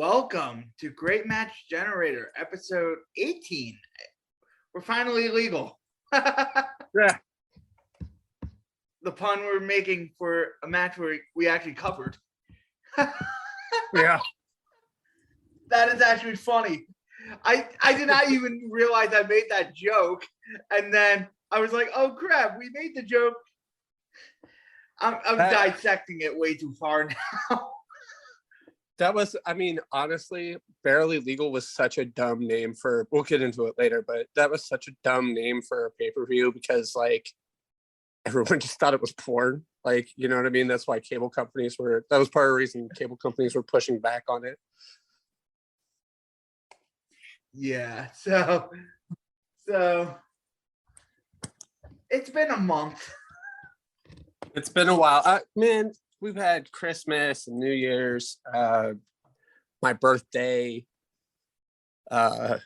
Welcome to Great Match Generator, episode 18. We're finally legal. Yeah. The pun we're making for a match where we actually covered. Yeah. That is actually funny. I did not even realize I made that joke. And then I was like, oh crap, we made the joke. I'm dissecting it way too far now. That was, honestly, Barely Legal was such a dumb name for, we'll get into it later, but that was such a dumb name for a pay-per-view because, everyone just thought it was porn. You know what I mean? That's why that was part of the reason cable companies were pushing back on it. Yeah, so it's been a month. It's been a while. Man, we've had Christmas and New Year's, my birthday. We'll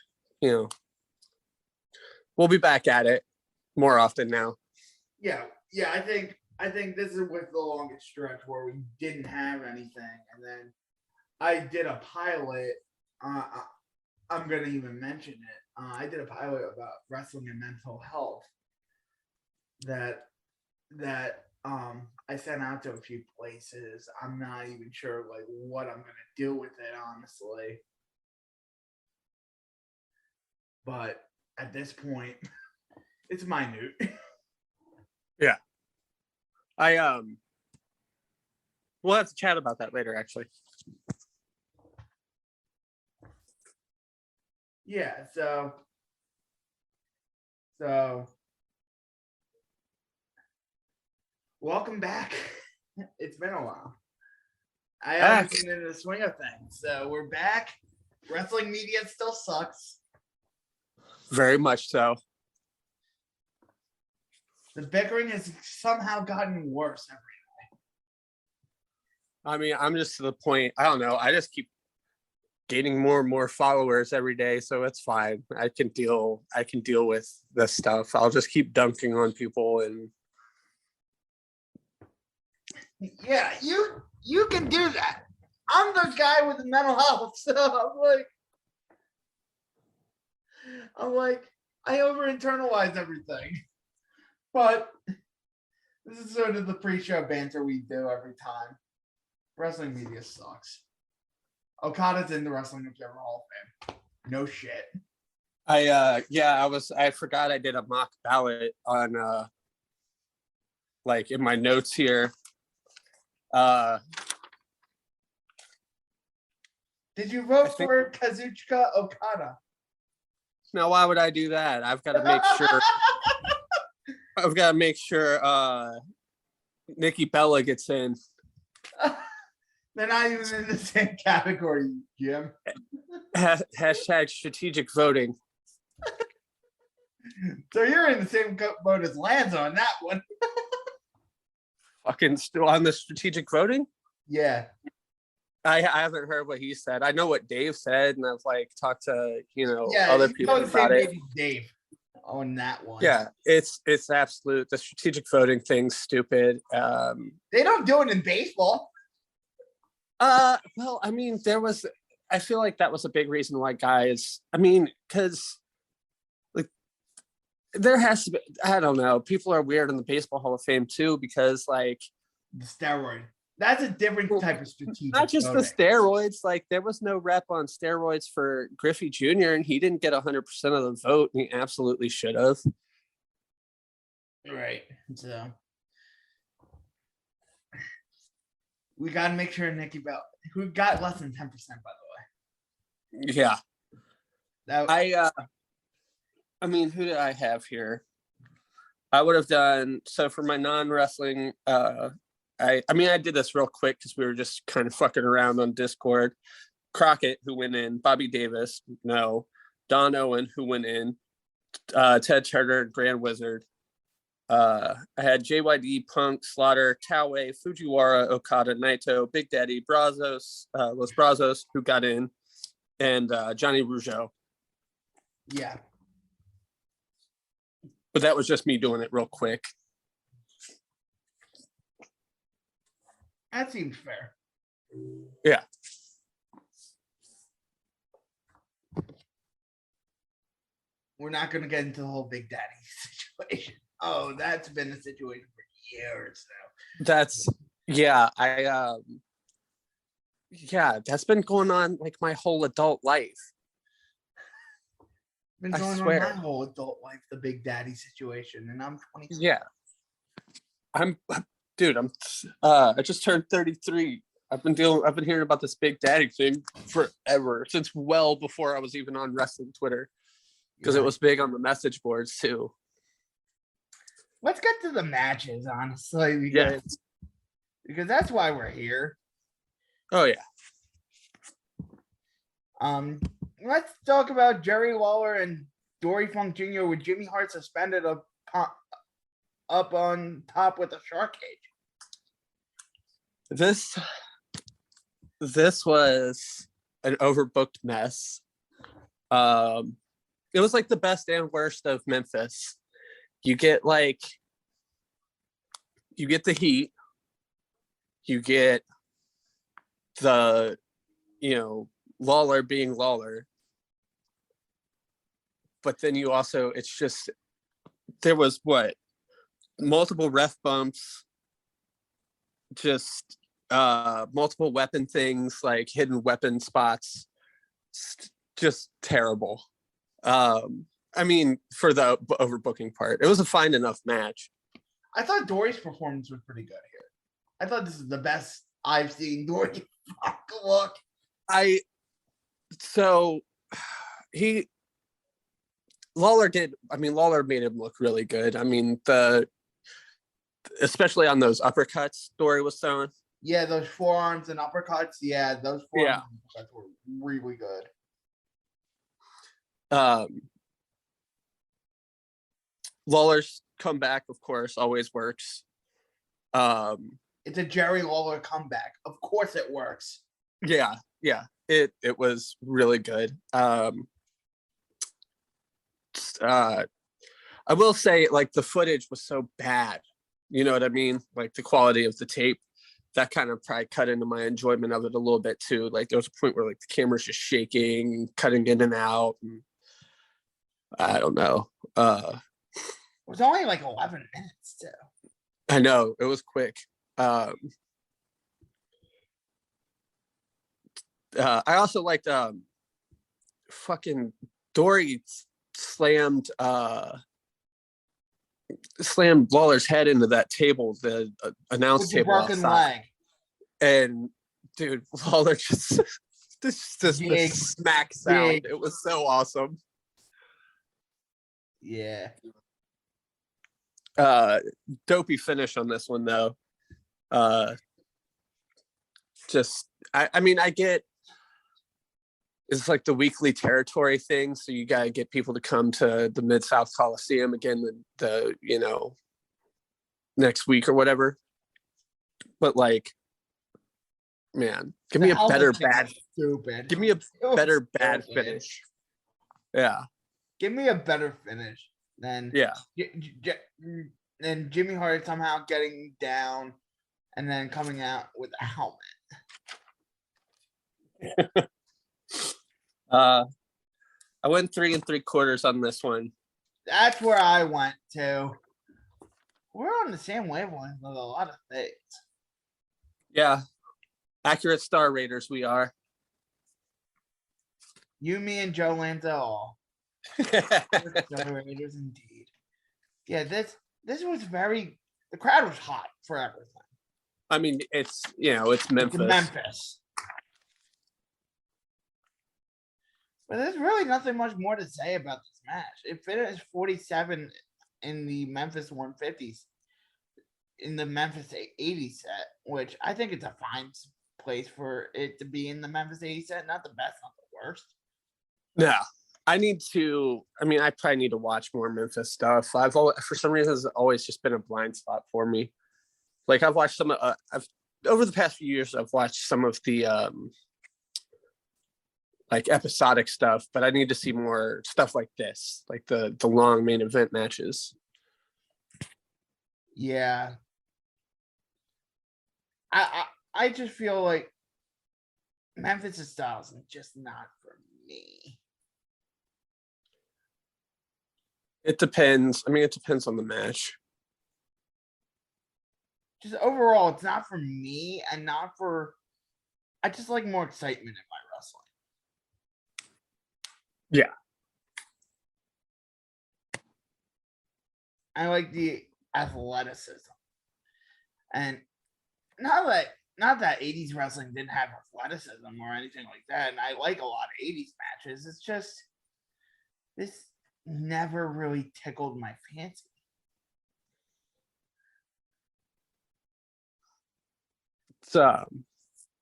be back at it more often now. Yeah. I think this is with the longest stretch where we didn't have anything, and then I did a pilot. I'm gonna even mention it. I did a pilot about wrestling and mental health that I sent out to a few places. I'm not even sure what I'm gonna do with it, honestly. But at this point, it's minute. Yeah. We'll have to chat about that later, actually. Yeah, so welcome back. It's been a while. I haven't been in the swing of things, so we're back. Wrestling media still sucks. Very much so. The bickering has somehow gotten worse every day. I'm just to the point, I don't know, I just keep gaining more and more followers every day, so it's fine. I can deal with this stuff. I'll just keep dunking on people. And yeah, you can do that. I'm the guy with the mental health, so I'm like I over internalize everything. But this is sort of the pre-show banter we do every time. Wrestling media sucks. Okada's in the Wrestling Observer Hall of Fame. No shit. I forgot I did a mock ballot on in my notes here. Did you vote for Kazuchika Okada? No, why would I do that? I've got to make sure Nikki Bella gets in. They're not even in the same category, Jim. Hashtag strategic voting. So you're in the same boat as Lance on that one. Fucking still on the strategic voting? Yeah. I haven't heard what he said. I know what Dave said, and I've talked to yeah, other people about it. Dave on that one. Yeah, it's absolute. The strategic voting thing's stupid. They don't do it in baseball. Well, I feel like that was a big reason why guys. Because there has to be. I don't know. People are weird in the Baseball Hall of Fame too, because the steroid. That's a different type of strategic. Not just voting. The steroids. There was no rep on steroids for Griffey Jr. and he didn't get 100% of the vote. And he absolutely should have. Right. So we got to make sure Nikki Bella, who got less than 10%, by the way. Yeah. Who did I have here? I would have done so for my non-wrestling. I did this real quick because we were just kind of fucking around on Discord. Crockett, who went in. Bobby Davis, no. Don Owen, who went in. Ted Turner, Grand Wizard. I had JYD, Punk, Slaughter, Taue, Fujiwara, Okada, Naito, Big Daddy, Brazos, Los Brazos, who got in, and Johnny Rougeau. Yeah. But that was just me doing it real quick. That seems fair. Yeah. we're not going to get into the whole Big Daddy situation. Oh, that's been the situation for years now. That's yeah, that's been going on like my whole adult life. Been I going on my swear. whole adult life, the Big Daddy situation, and I'm 26. Yeah. I'm dude, I just turned 33. I've been hearing about this Big Daddy thing forever, since well before I was even on wrestling Twitter, because it was big on the message boards too. Let's get to the matches, honestly, because that's why we're here. Oh yeah. Let's talk about Jerry Lawler and Dory Funk Jr. with Jimmy Hart suspended up on top with a shark cage. This was an overbooked mess. It was like the best and worst of Memphis. You get the heat, you get the, Lawler being Lawler, but then you also, it's just, there was multiple ref bumps, just multiple weapon things, like hidden weapon spots, just terrible. I mean, for the overbooking part, it was a fine enough match. I thought Dory's performance was pretty good here. I thought this is the best I've seen Dory look. Lawler made him look really good. I mean, especially on those uppercuts Dory was throwing. Yeah, those forearms and uppercuts. Yeah, those forearms and uppercuts were really good. Lawler's comeback, of course, always works. It's a Jerry Lawler comeback. Of course it works. Yeah. It was really good. I will say, like, the footage was so bad. You know what I mean? Like, the quality of the tape, that kind of probably cut into my enjoyment of it a little bit too. Like, there was a point where like the camera's just shaking, cutting in and out. And I don't know. It was only like 11 minutes too. I know, it was quick. I also liked fucking Dory slammed Lawler's head into that table, the announce table broken outside. Leg. And dude, Lawler just the smack sound. It was so awesome. Yeah. Dopey finish on this one though. I get it's like the weekly territory thing, so you gotta get people to come to the Mid-South Coliseum again the next week or whatever. But like, man, give me a better bad finish. Yeah. Give me a better finish than Jimmy Hart somehow getting down and then coming out with a helmet. I went 3 3/4 on this one. That's where I went to. We're on the same wavelength with a lot of things. Yeah. Accurate star raters we are. You, me, and Joe Lanza all. Star raters indeed. Yeah, this was the crowd was hot for everything. I mean, it's Memphis. But there's really nothing much more to say about this match. It finished 47 in the Memphis 150s, in the Memphis 80 set, which I think it's a fine place for it to be in the Memphis 80 set. Not the best, not the worst. Yeah. I probably need to watch more Memphis stuff. For some reason, it's always just been a blind spot for me. Like, I've watched over the past few years, I've watched some of the like episodic stuff, but I need to see more stuff like this, like the long main event matches. Yeah. I just feel like Memphis' style is just not for me. It depends. I mean, it depends on the match. Just overall, it's not for me and not for. I just like more excitement in my wrestling. Yeah. I like the athleticism, and not that 80s wrestling didn't have athleticism or anything like that. And I like a lot of 80s matches. It's just this never really tickled my fancy. So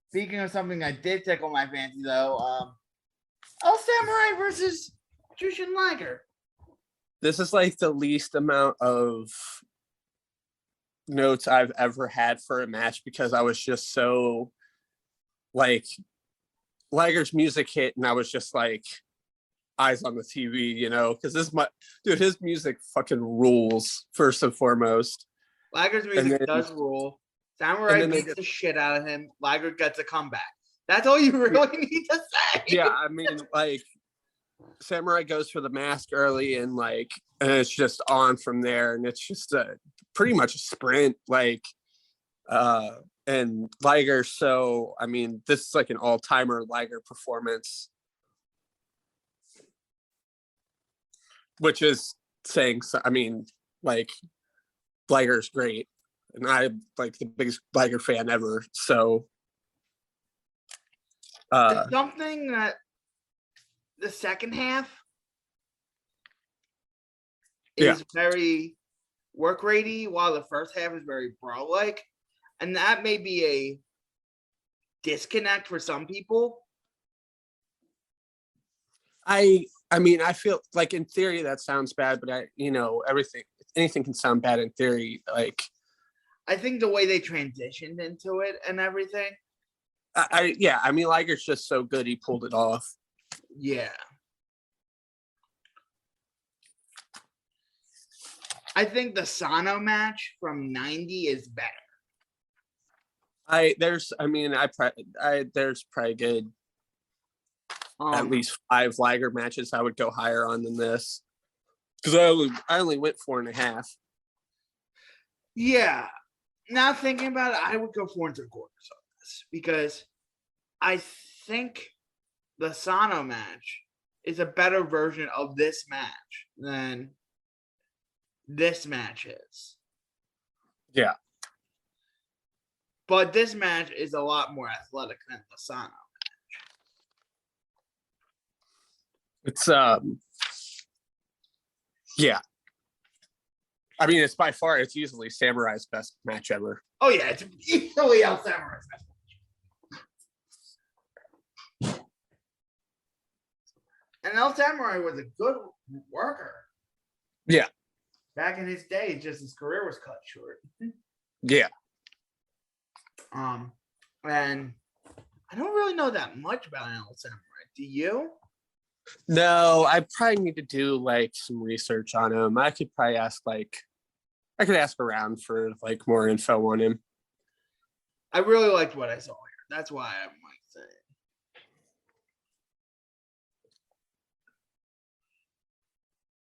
Speaking of something that did tickle my fancy, though, El Samurai versus Jushin Liger. this is like the least amount of notes I've ever had for a match because I was just so like Liger's music hit and I was just like eyes on the TV, you know, because this my dude, his music fucking rules first and foremost. Liger's music does rule. Samurai beats the shit out of him. Liger gets a comeback. That's all you really need to say. Yeah, I mean, like Samurai goes for the mask early and it's just on from there, and it's just pretty much a sprint, and Liger. So I mean, this is like an all-timer Liger performance, which is saying. I mean, like Liger's great, and I'm like the biggest Liger fan ever. So something that the second half is very work ratey, while the first half is very brawl like, and that may be a disconnect for some people. I mean, I feel like in theory that sounds bad, but anything can sound bad in theory. Like, I think the way they transitioned into it and everything. I mean, Liger's just so good, he pulled it off. Yeah. I think the Sano match from 90 is better. There's probably good at least 5 Liger matches I would go higher on than this. Because I only went 4.5. Yeah. Now thinking about it, I would go 4 3/4 on this because I think the Sano match is a better version of this match than this match is. Yeah. But this match is a lot more athletic than the Sano match. It's yeah. I mean, it's by far, it's easily Samurai's best match ever. Oh yeah, it's easily El Samurai's best match. And El Samurai was a good worker. Yeah. Back in his day, just his career was cut short. Yeah. And I don't really know that much about El Samurai. Do you? No, I probably need to do some research on him. I could probably ask I could ask around for more info on him. I really liked what I saw here. That's why I might say it.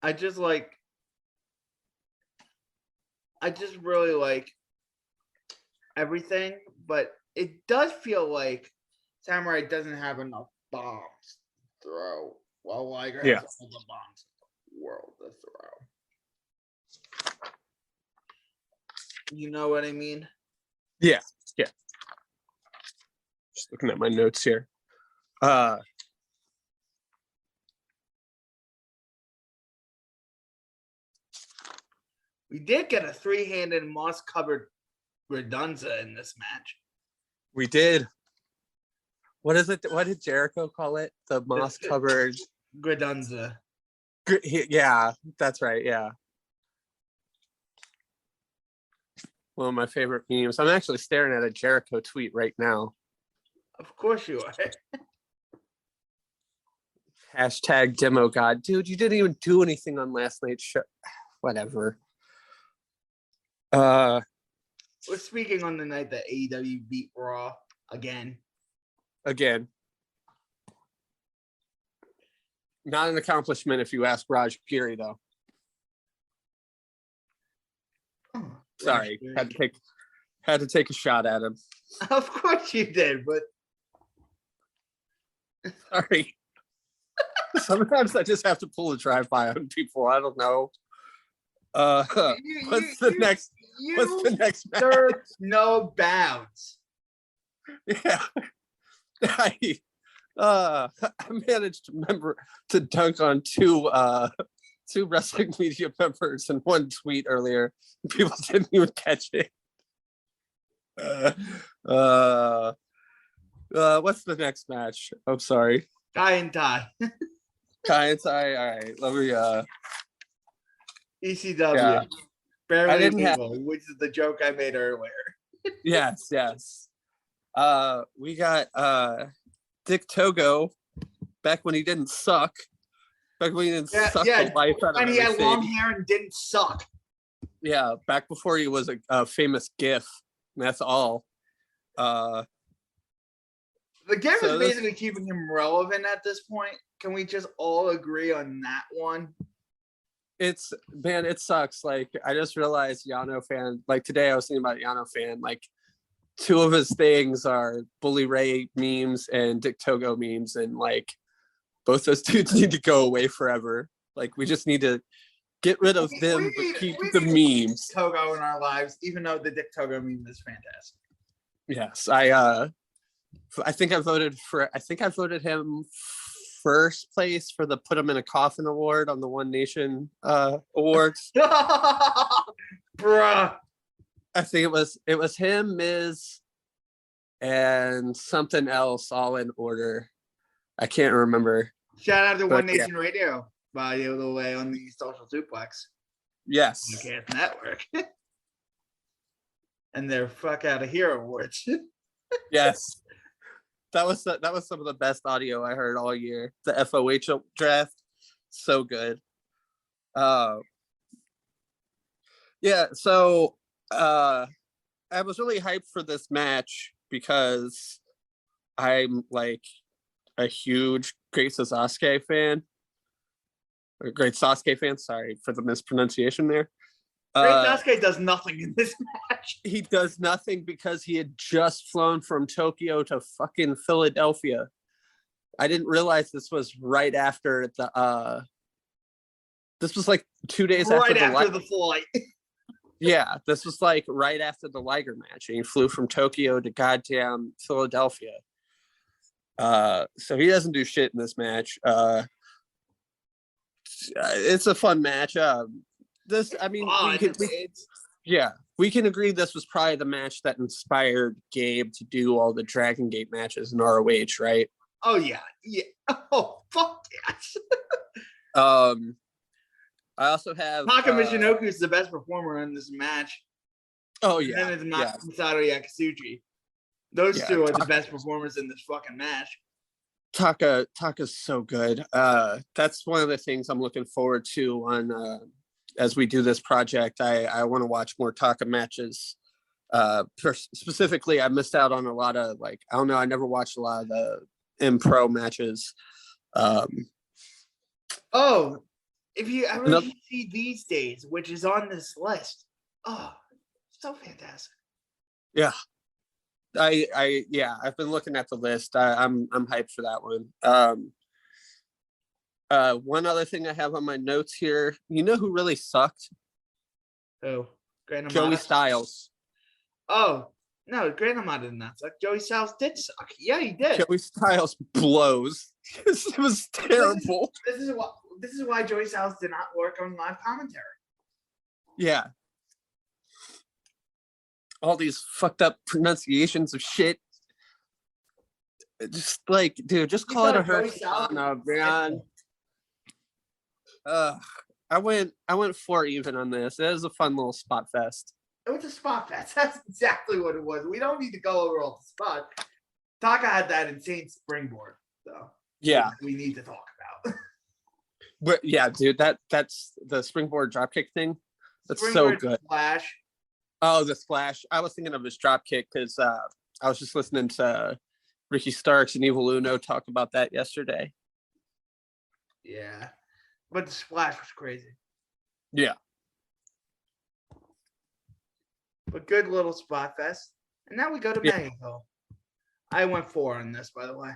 I just really like everything, but it does feel like Samurai doesn't have enough bombs to throw, while Liger has all the bombs in the world to throw. You know what I mean? Yeah. Just looking at my notes here. We did get a 3-handed moss-covered Redunza in this match. We did. What is it? What did Jericho call it? The moss-covered Redunza. Yeah, that's right. Yeah. One of my favorite memes. I'm actually staring at a Jericho tweet right now. Of course you are. Hashtag demo god. Dude, you didn't even do anything on last night's show. Whatever. We're speaking on the night that AEW beat Raw again. Not an accomplishment if you ask Raj Giri, though. Oh, Sorry, had to take a shot at him. Of course you did, but Sorry. Sometimes I just have to pull a drive-by on people. I don't know. What's the next match? serve no bounds. Yeah. I managed to remember to dunk on two wrestling media members in one tweet earlier. People didn't even catch it. What's the next match? I'm sorry. Guy and tie. Kai and Tai. All right, let me. ECW. Yeah. Barely I didn't have- legal, which is the joke I made earlier. Yes. We got Dick Togo back when he didn't suck. Back when he didn't suck the life out of And he had everything. long hair and didn't suck. Yeah, back before he was a famous GIF. That's all. The GIF So is this- basically keeping him relevant at this point. Can we just all agree on that one? It's man, it sucks. Like I just realized Yano fan. Like today, I was thinking about Yano fan. Like two of his things are Bully Ray memes and Dick Togo memes, and like both those dudes need to go away forever. Like we just need to get rid of them, but keep the memes. Togo in our lives, even though the Dick Togo meme is fantastic. Yes, I think I voted him first place for the Put Him in a Coffin award on the One Nation awards. Bruh. I think it was him, Miz, and something else all in order. I can't remember. Shout out to But, One Nation Radio by the way on the Social Suplex Yes. Podcast Network. And their Fuck Out of Here awards. Yes. That was some of the best audio I heard all year. The FOH draft, so good. Yeah, so I was really hyped for this match because I'm like a huge Great Sasuke fan. Or Great Sasuke fan, sorry for the mispronunciation there. Great Sasuke does nothing in this match. He does nothing because he had just flown from Tokyo to fucking Philadelphia. I didn't realize this was right after the this was like 2 days Right after after the flight. Yeah, this was like right after the Liger match, and he flew from Tokyo to goddamn Philadelphia. So he doesn't do shit in this match. It's a fun match. We can agree this was probably the match that inspired Gabe to do all the Dragon Gate matches in ROH, right? Oh yeah. Oh fuck yes. I also have Taka Michinoku is the best performer in this match. Oh And yeah, then it's not Masato Yakasuchi. Those Yeah, two are the best performers in this fucking match. Taka's so good. That's one of the things I'm looking forward to on as we do this project. I want to watch more Taka matches. Specifically, I missed out on a lot of I never watched a lot of the M-Pro matches. If you ever see These Days, which is on this list, so fantastic. Yeah. I've been looking at the list. I'm hyped for that one. One other thing I have on my notes here, you know who really sucked? Oh, Joey Styles. Oh, no, Grand Amada did not suck. Joey Styles did suck. Yeah, he did. Joey Styles blows. It was terrible. This is why Joey Styles did not work on live commentary. Yeah. All these fucked up pronunciations of shit. Just dude, just call it a Hurricane, man. I went 4 even on this. It was a fun little spot fest. It was a spot fest. That's exactly what it was. We don't need to go over all the spot. Taka had that insane springboard, though. Yeah. We need to talk about. But yeah, dude, that's the springboard dropkick thing. That's so good. Splash. Oh, the splash. I was thinking of his dropkick because I was just listening to Ricky Starks and Evil Uno talk about that yesterday. Yeah. But the splash was crazy. Yeah. but good little spot fest. And now we go to Yeah. Mexico. I went 4 on this, by the way.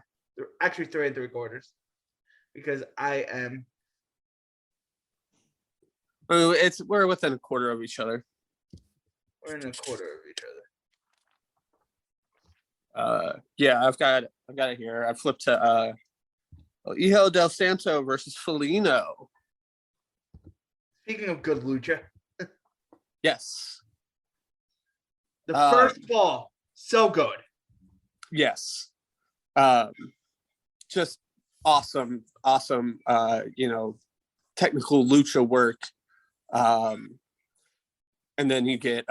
Actually, 3 3/4 because I am. Oh, we're within a quarter of each other. We're in a quarter of each other. Yeah, I've got it here. I flipped to Hijo del Santo versus Felino. Speaking of good lucha, Yes. the first fall, so good. Yes. Just awesome, technical lucha work. And then you get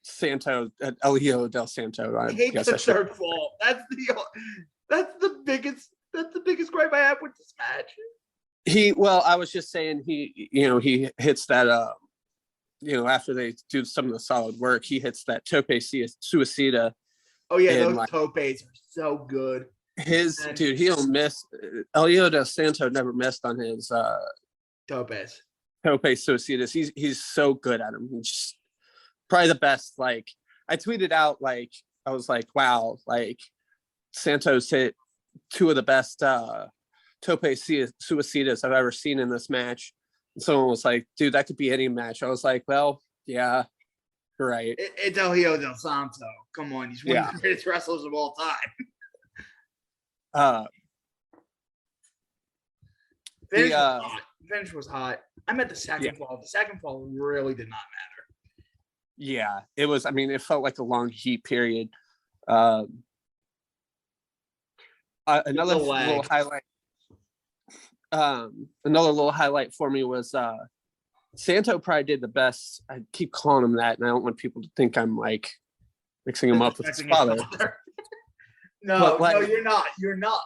Santo, El Hijo del Santo. I hate the third fall. That's the biggest gripe I have with this match. I was just saying he hits that after they do some of the solid work, he hits that tope suicida. Oh yeah, those topes are so good. Dude, he don't miss. Elio del Santo never missed on his topes. Tope suicidas. He's so good at them. He's just probably the best. Like I tweeted out, like I was like, wow, like Santos hit 2 of the best tope suicidas I've ever seen in this match. And someone was like, dude, that could be any match. I was like, well, yeah, you're right. It's El Hijo del Santo. Come on, he's one of the greatest wrestlers of all time. Finish was hot. I'm at the second fall. The second fall really did not matter. Yeah, it was. I mean, it felt like a long heat period. Another little highlight. Another little highlight for me was Santo probably did the best. I keep calling him that, and I don't want people to think I'm like mixing him up with his father. No, you're not. You're not.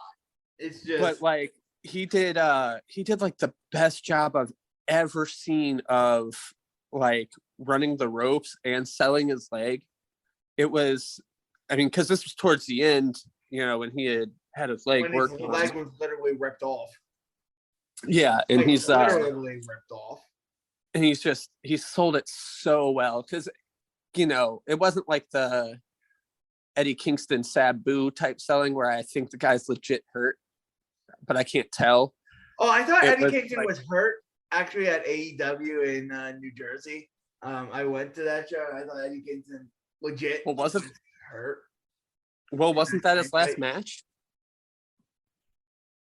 It's just. But like he did like the best job I've ever seen of like running the ropes and selling his leg. It was, I mean, because this was towards the end, when he had his leg worked. His leg was literally ripped off. Yeah, and he's literally ripped off. And he sold it so well because it wasn't like the Eddie Kingston Sabu type selling where I think the guy's legit hurt, but I can't tell. Oh, I thought Eddie Kingston was hurt actually at AEW in New Jersey. I went to that show. I thought Eddie Kingston legit was hurt. Well, wasn't that his last match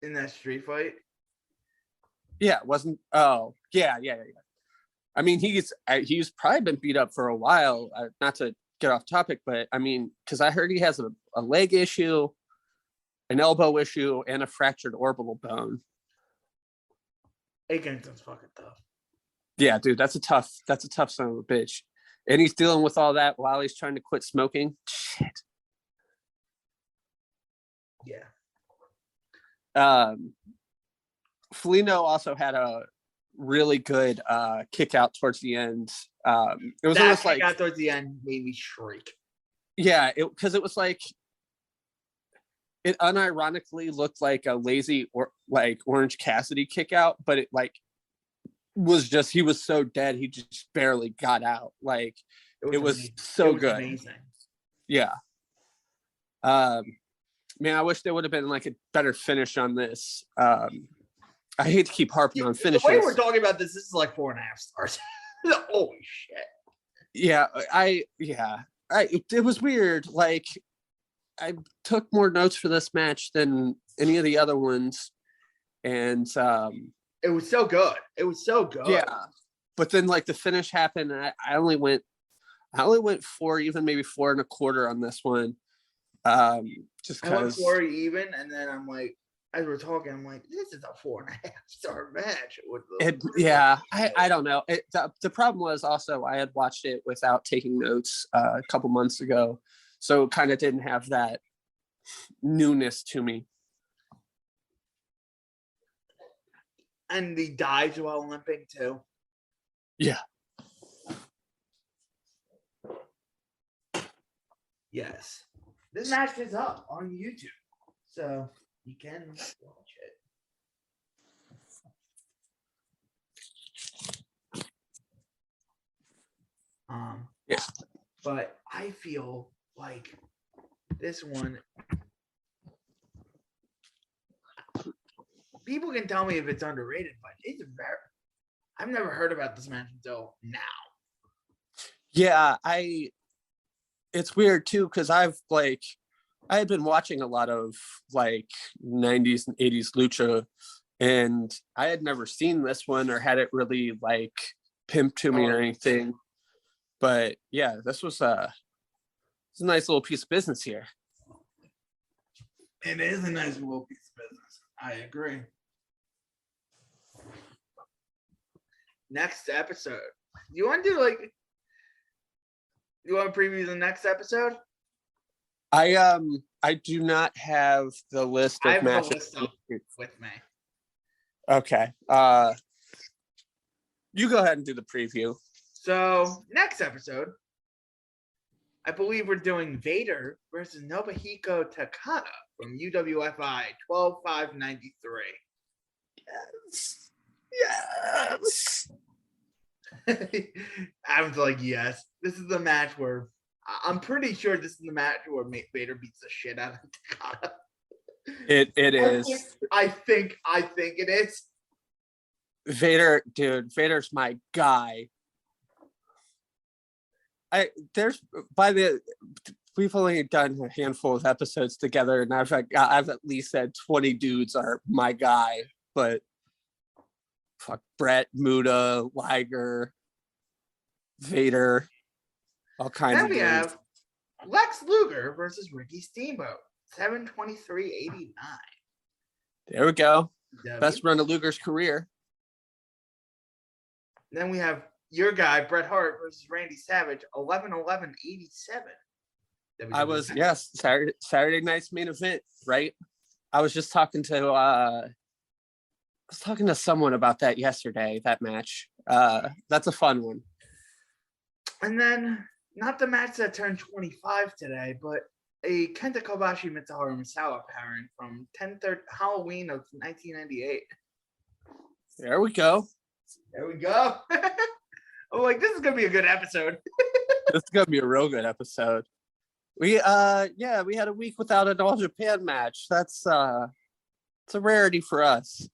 in that street fight? Yeah, it wasn't. Oh, yeah. I mean, he's probably been beat up for a while. Not to get off topic, but I mean, because I heard he has a leg issue, an elbow issue, and a fractured orbital bone. Kingston's fucking tough. Yeah, dude, that's a tough son of a bitch, and he's dealing with all that while he's trying to quit smoking. Shit. Yeah. Felino also had a really good kick out towards the end. It was almost like out towards the end made me shriek. Yeah, because it was like it unironically looked like a lazy or like Orange Cassidy kick out, but it like was just he was so dead he just barely got out. Like it was so good. Amazing. Yeah. Man, I wish there would have been like a better finish on this. I hate to keep harping on finishes. The way we're talking about this is like 4.5 stars. Holy shit. Yeah, it was weird. Like I took more notes for this match than any of the other ones. And it was so good. It was so good. Yeah. But then like the finish happened. And I only went 4, even maybe 4.25 on this one. Just because I went 4 even, and then I'm like, as we're talking, I'm like, this is a 4.5 star match. I don't know. The problem was also I had watched it without taking notes a couple months ago, so it kind of didn't have that newness to me. And the dives while limping too. Yeah. Yes. This match is up on YouTube, so you can watch it. Yeah. but I feel like this one. People can tell me if it's underrated, but it's very. I've never heard about this match until now. Yeah, it's weird too because I had been watching a lot of like 90s and 80s lucha, and I had never seen this one or had it really like pimped to me or anything. But yeah, this was it's a nice little piece of business here. It is a nice little piece of business. I agree. Next episode. You want to do you want to preview the next episode? I do not have the list of matches the list up with me. Okay. You go ahead and do the preview. So next episode, I believe we're doing Vader versus Nobuhiko Takada from UWFI 12/5/93. Yes. Yes. I was like, yes. This is the match where I'm pretty sure this is the match where Vader beats the shit out of Takada. It is. I think it is. Vader, dude, Vader's my guy. We've only done a handful of episodes together, and I've at least said 20 dudes are my guy, but fuck Brett, Muda, Liger, Vader, all kinds Then of we dudes. have Lex Luger versus Ricky Steamboat, 7/23/89. There we go. W. Best run of Luger's career. Then we have your guy Bret Hart versus Randy Savage, 11/11/87. I was Saturday night's main event, right? I was just talking to someone about that yesterday. That match. That's a fun one. And then not the match that turned 25 today, but a Kenta Kobashi Mitsuharu Misawa pairing from Halloween of 1998. There we go. There we go. I'm like, this is gonna be a good episode. This is gonna be a real good episode. We had a week without an All Japan match. That's it's a rarity for us.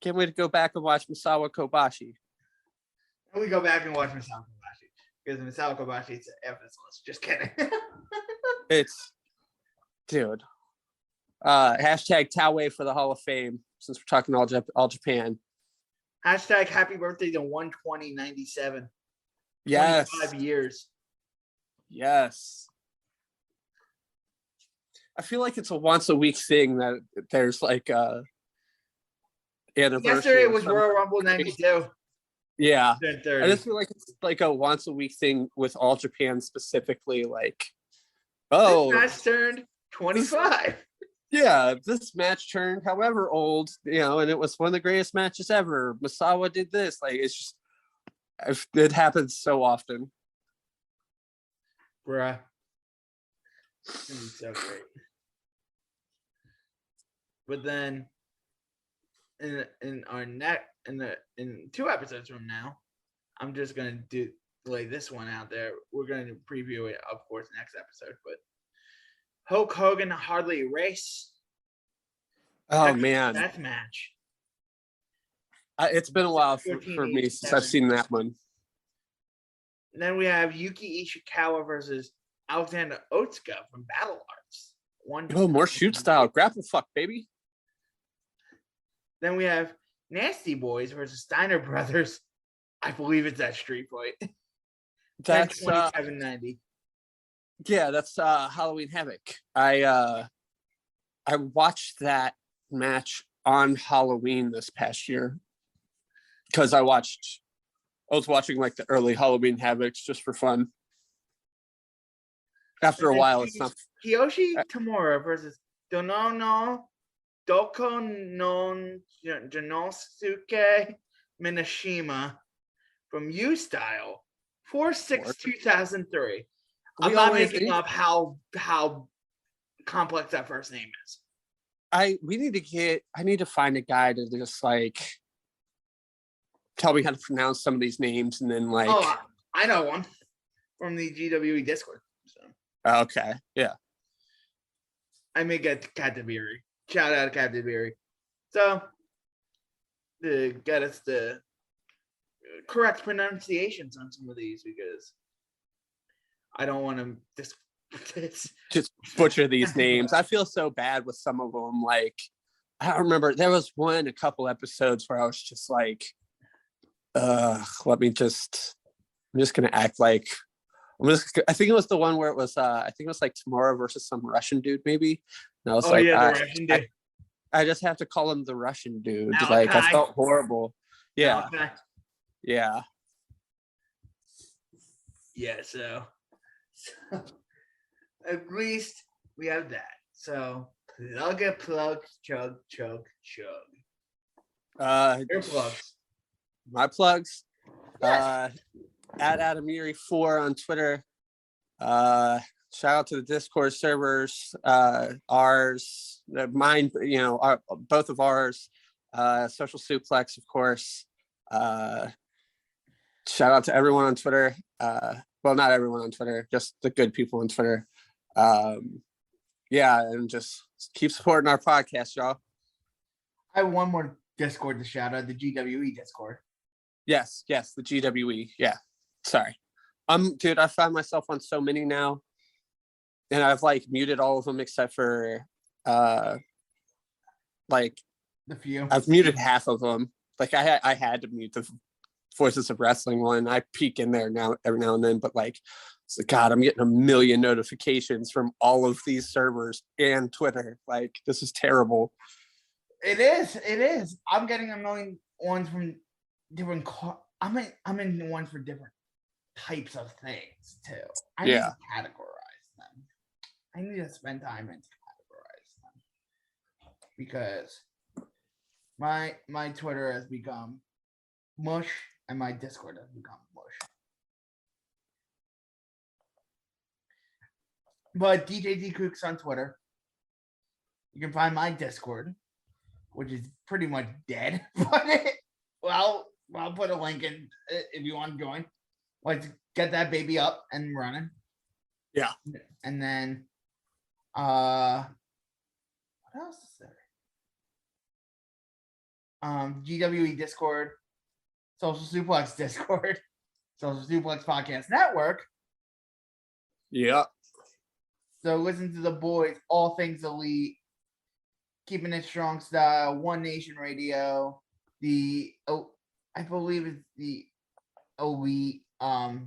Can't wait to go back and watch Misawa Kobashi. And we go back and watch Misawa Kobashi because Misawa Kobashi is effortless. Just kidding. It's dude. Hashtag Taue for the Hall of Fame since we're talking All Japan. Hashtag happy birthday to 120/97. Yes. 25 years. Yes. I feel like it's a once a week thing that there's like a anniversary. Yesterday was Royal Rumble 92. Yeah. 10:30. I just feel like it's like a once a week thing with All Japan specifically. Like, This match turned 25. Yeah, this match turned however old, and it was one of the greatest matches ever. Misawa did this. Like, it's just, it happens so often. Bruh. It's gonna be so great. But then in 2 episodes from now, I'm just gonna lay this one out there. We're gonna preview it, of course, next episode. But Hulk Hogan Harley Race. Oh man, that match. It's been a while for me since I've seen that one. And then we have Yuki Ishikawa versus Alexander Otsuka from Battle Arts. More shoot style, grapple fuck, baby. Then we have Nasty Boys versus Steiner Brothers. I believe it's that street fight. That's 2790. Yeah, that's Halloween Havoc. I watched that match on Halloween this past year because I was watching like the early Halloween Havocs just for fun. After a while, it's not. Kiyoshi Tamura versus Doko no Janosuke Minashima from U-Style 4/6/2003. I'm not making up how complex that first name is. I need to find a guy to just like tell me how to pronounce some of these names and then like. Oh, I know one. from the GWE Discord. So Okay. Yeah. I may get Katabiri. Shout out to Katabiri. So to get us the correct pronunciations on some of these, because I don't want to Just butcher these names. I feel so bad with some of them. Like, I don't remember. There was a couple episodes where I was just like, I'm just gonna act like I think it was the one where it was I think it was like Tomorrow versus some Russian dude, maybe. And I was the Russian dude. I just have to call him the Russian dude. Malachi. Like, I felt horrible. Yeah. Malachi. Yeah. Yeah, so at least we have that. So plug it, plug, chug, chug, chug. Your plugs. My plugs. Yes. At Adamiri4 on Twitter. Shout out to the Discord servers. Ours, mine, both of ours. Social Suplex, of course. Shout out to everyone on Twitter. Well, not everyone on Twitter, just the good people on Twitter. Yeah, and just keep supporting our podcast, y'all. I have one more Discord to shout out, the GWE Discord. Yes, the GWE. Yeah. Sorry. Dude, I find myself on so many now. And I've like muted all of them except for like the few. I've muted half of them. Like I had to mute the Voices of Wrestling one. I peek in there now every now and then, but like, God, I'm getting a million notifications from all of these servers and Twitter. Like, this is terrible. It is. I'm getting a million ones from different I'm in ones for different types of things too. I need to categorize them. I need to spend time and categorize them, because my Twitter has become mush and my Discord has become mush. But DJ D Cooks on Twitter. You can find my Discord, which is pretty much dead. But I'll put a link in if you want to join. Let's get that baby up and running. Yeah. And then what else is there? GWE Discord, Social Suplex Discord, Social Suplex Podcast Network. Yeah. So listen to the boys, All Things Elite, Keeping It Strong Style, One Nation Radio, I believe it's the Elite, All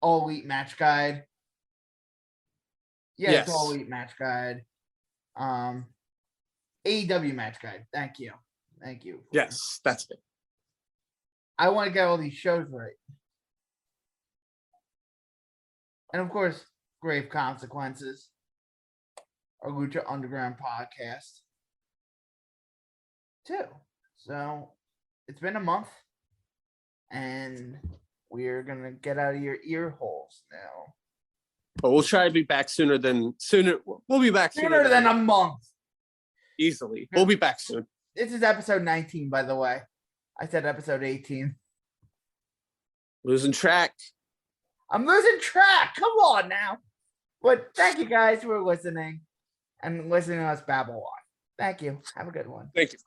Elite Match Guide. Yeah, yes. It's All Elite Match Guide. AEW Match Guide. Thank you. Yes, that's it. I want to get all these shows right. And of course, Grave Consequences, our Lucha Underground podcast, too. So it's been a month, and we're gonna get out of your ear holes now. But we'll try to be back sooner. We'll be back sooner than a month. Easily. We'll be back soon. This is episode 19, by the way. I said episode 18. Losing track. I'm losing track. Come on now. But thank you guys for listening and listening to us babble on. Thank you. Have a good one. Thank you.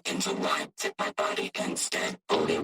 Into one, tip my body instead. Only